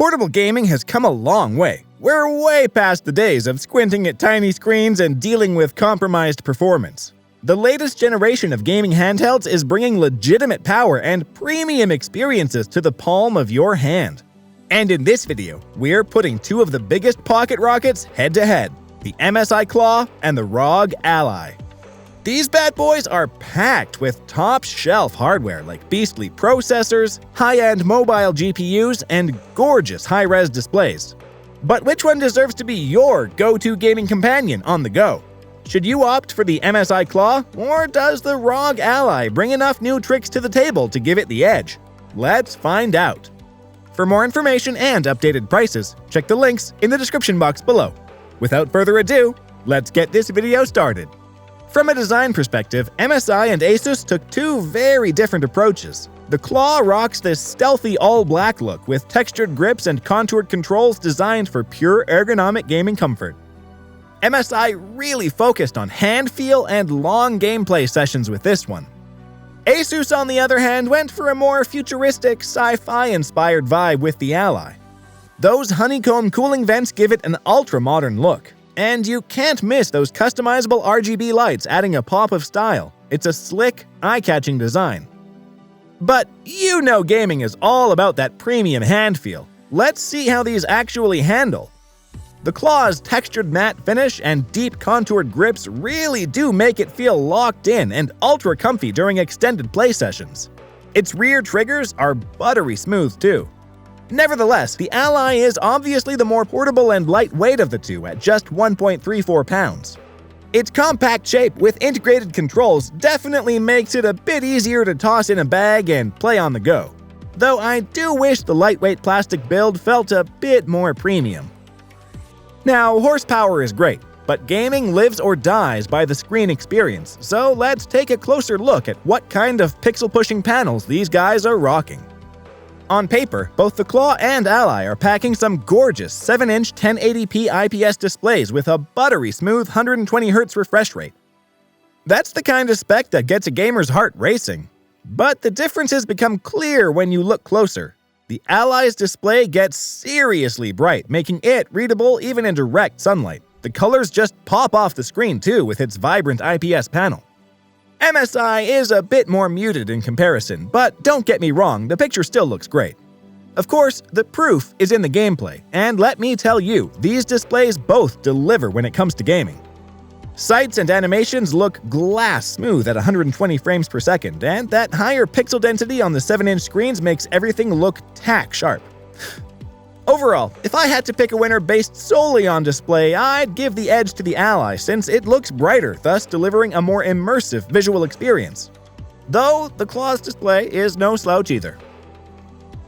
Portable gaming has come a long way. We're way past the days of squinting at tiny screens and dealing with compromised performance. The latest generation of gaming handhelds is bringing legitimate power and premium experiences to the palm of your hand. And in this video, we're putting two of the biggest pocket rockets head-to-head, the MSI CLAW and the ROG ALLY. These bad boys are packed with top-shelf hardware like beastly processors, high-end mobile GPUs, and gorgeous high-res displays. But which one deserves to be your go-to gaming companion on the go? Should you opt for the MSI CLAW, or does the ROG ALLY bring enough new tricks to the table to give it the edge? Let's find out. For more information and updated prices, check the links in the description box below. Without further ado, let's get this video started. From a design perspective, MSI and Asus took two very different approaches. The CLAW rocks this stealthy all-black look with textured grips and contoured controls designed for pure ergonomic gaming comfort. MSI really focused on hand feel and long gameplay sessions with this one. Asus, on the other hand, went for a more futuristic, sci-fi-inspired vibe with the Ally. Those honeycomb cooling vents give it an ultra-modern look. And you can't miss those customizable RGB lights adding a pop of style. It's a slick, eye-catching design. But you know gaming is all about that premium hand feel. Let's see how these actually handle. The CLAW's textured matte finish and deep contoured grips really do make it feel locked in and ultra comfy during extended play sessions. Its rear triggers are buttery smooth too. Nevertheless, the Ally is obviously the more portable and lightweight of the two at just 1.34 pounds. Its compact shape with integrated controls definitely makes it a bit easier to toss in a bag and play on the go. Though I do wish the lightweight plastic build felt a bit more premium. Now, horsepower is great, but gaming lives or dies by the screen experience, so let's take a closer look at what kind of pixel-pushing panels these guys are rocking. On paper, both the CLAW and Ally are packing some gorgeous 7-inch 1080p IPS displays with a buttery smooth 120Hz refresh rate. That's the kind of spec that gets a gamer's heart racing. But the differences become clear when you look closer. The Ally's display gets seriously bright, making it readable even in direct sunlight. The colors just pop off the screen too with its vibrant IPS panel. MSI is a bit more muted in comparison, but don't get me wrong, the picture still looks great. Of course, the proof is in the gameplay, and let me tell you, these displays both deliver when it comes to gaming. Sights and animations look glass smooth at 120 frames per second, and that higher pixel density on the 7-inch screens makes everything look tack sharp. Overall, if I had to pick a winner based solely on display, I'd give the edge to the Ally since it looks brighter, thus delivering a more immersive visual experience. Though the CLAW's display is no slouch either.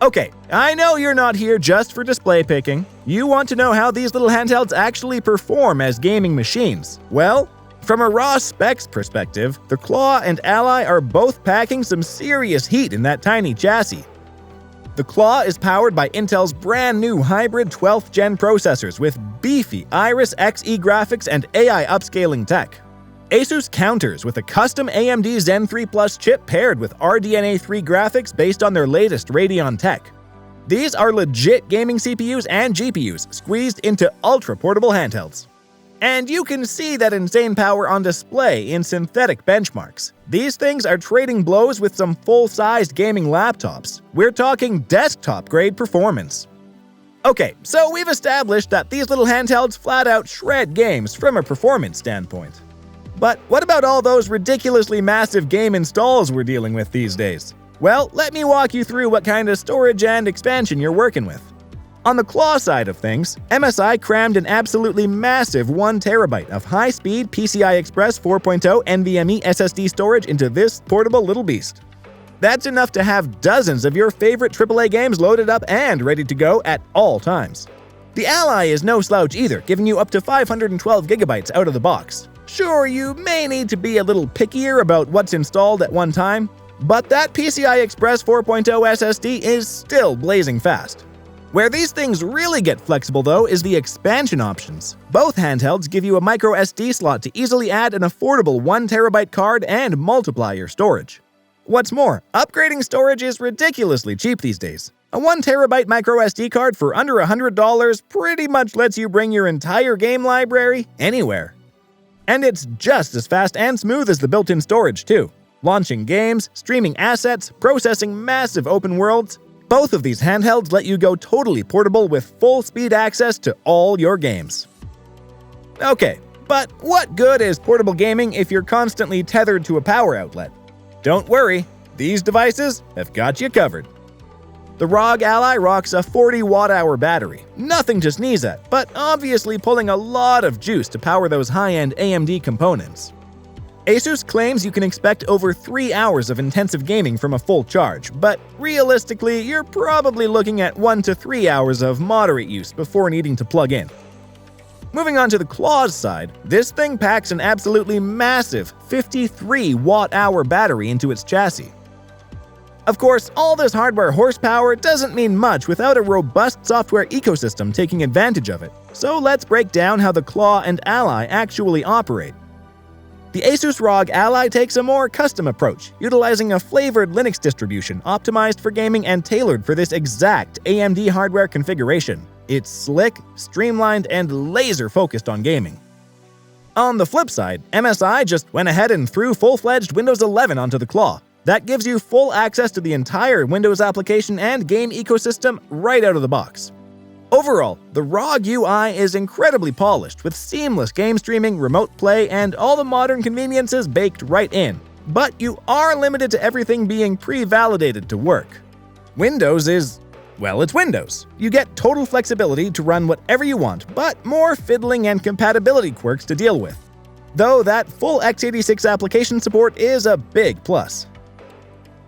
Okay, I know you're not here just for display picking. You want to know how these little handhelds actually perform as gaming machines. Well, from a raw specs perspective, the CLAW and Ally are both packing some serious heat in that tiny chassis. The CLAW is powered by Intel's brand new hybrid 12th gen processors with beefy Iris Xe graphics and AI upscaling tech. Asus counters with a custom AMD Zen 3 Plus chip paired with RDNA 3 graphics based on their latest Radeon tech. These are legit gaming CPUs and GPUs squeezed into ultra-portable handhelds. And you can see that insane power on display in synthetic benchmarks. These things are trading blows with some full-sized gaming laptops. We're talking desktop-grade performance. Okay, so we've established that these little handhelds flat-out shred games from a performance standpoint. But what about all those ridiculously massive game installs we're dealing with these days? Well, let me walk you through what kind of storage and expansion you're working with. On the CLAW side of things, MSI crammed an absolutely massive 1TB of high-speed PCI Express 4.0 NVMe SSD storage into this portable little beast. That's enough to have dozens of your favorite AAA games loaded up and ready to go at all times. The Ally is no slouch either, giving you up to 512GB out of the box. Sure, you may need to be a little pickier about what's installed at one time, but that PCI Express 4.0 SSD is still blazing fast. Where these things really get flexible though is the expansion options. Both handhelds give you a micro SD slot to easily add an affordable 1TB card and multiply your storage. What's more, upgrading storage is ridiculously cheap these days. A 1TB microSD card for under $100 pretty much lets you bring your entire game library anywhere. And it's just as fast and smooth as the built-in storage too. Launching games, streaming assets, processing massive open worlds, both of these handhelds let you go totally portable with full-speed access to all your games. Okay, but what good is portable gaming if you're constantly tethered to a power outlet? Don't worry, these devices have got you covered. The ROG Ally rocks a 40 watt-hour battery, nothing to sneeze at, but obviously pulling a lot of juice to power those high-end AMD components. Asus claims you can expect over 3 hours of intensive gaming from a full charge, but realistically, you're probably looking at 1 to 3 hours of moderate use before needing to plug in. Moving on to the Claw's side, this thing packs an absolutely massive 53 watt-hour battery into its chassis. Of course, all this hardware horsepower doesn't mean much without a robust software ecosystem taking advantage of it, so let's break down how the Claw and Ally actually operate. The Asus ROG Ally takes a more custom approach, utilizing a flavored Linux distribution optimized for gaming and tailored for this exact AMD hardware configuration. It's slick, streamlined, and laser-focused on gaming. On the flip side, MSI just went ahead and threw full-fledged Windows 11 onto the Claw. That gives you full access to the entire Windows application and game ecosystem right out of the box. Overall, the ROG UI is incredibly polished, with seamless game streaming, remote play, and all the modern conveniences baked right in. But you are limited to everything being pre-validated to work. Windows is, well, it's Windows. You get total flexibility to run whatever you want, but more fiddling and compatibility quirks to deal with. Though that full x86 application support is a big plus.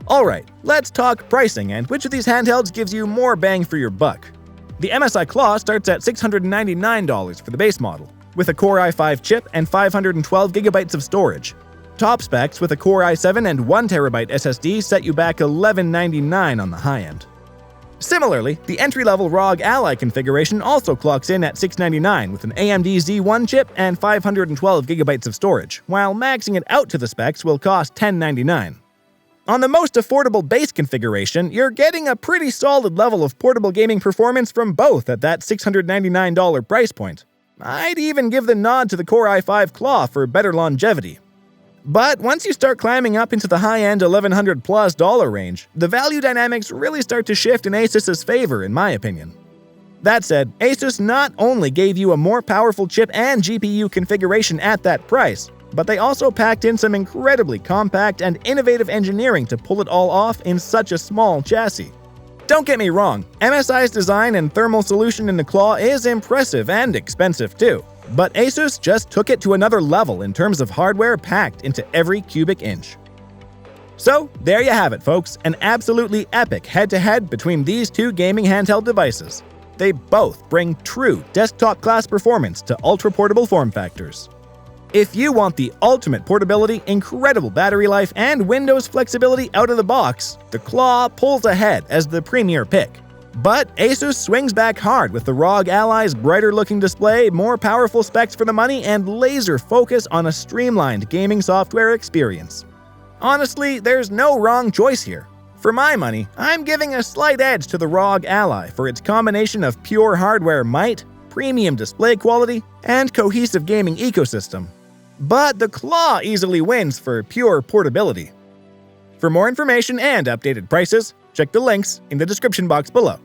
Alright, let's talk pricing and which of these handhelds gives you more bang for your buck. The MSI CLAW starts at $699 for the base model, with a Core i5 chip and 512GB of storage. Top specs with a Core i7 and 1TB SSD set you back $1199 on the high end. Similarly, the entry-level ROG Ally configuration also clocks in at $699 with an AMD Z1 chip and 512GB of storage, while maxing it out to the specs will cost $1099. On the most affordable base configuration, you're getting a pretty solid level of portable gaming performance from both at that $699 price point. I'd even give the nod to the Core i5 CLAW for better longevity. But once you start climbing up into the high-end $1,100+ range, the value dynamics really start to shift in Asus's favor, in my opinion. That said, Asus not only gave you a more powerful chip and GPU configuration at that price, but they also packed in some incredibly compact and innovative engineering to pull it all off in such a small chassis. Don't get me wrong, MSI's design and thermal solution in the Claw is impressive and expensive too, but Asus just took it to another level in terms of hardware packed into every cubic inch. So, there you have it folks, an absolutely epic head-to-head between these two gaming handheld devices. They both bring true desktop-class performance to ultra-portable form factors. If you want the ultimate portability, incredible battery life, and Windows flexibility out of the box, the Claw pulls ahead as the premier pick. But Asus swings back hard with the ROG Ally's brighter-looking display, more powerful specs for the money, and laser focus on a streamlined gaming software experience. Honestly, there's no wrong choice here. For my money, I'm giving a slight edge to the ROG Ally for its combination of pure hardware might, premium display quality, and cohesive gaming ecosystem. But the Claw easily wins for pure portability. For more information and updated prices, check the links in the description box below.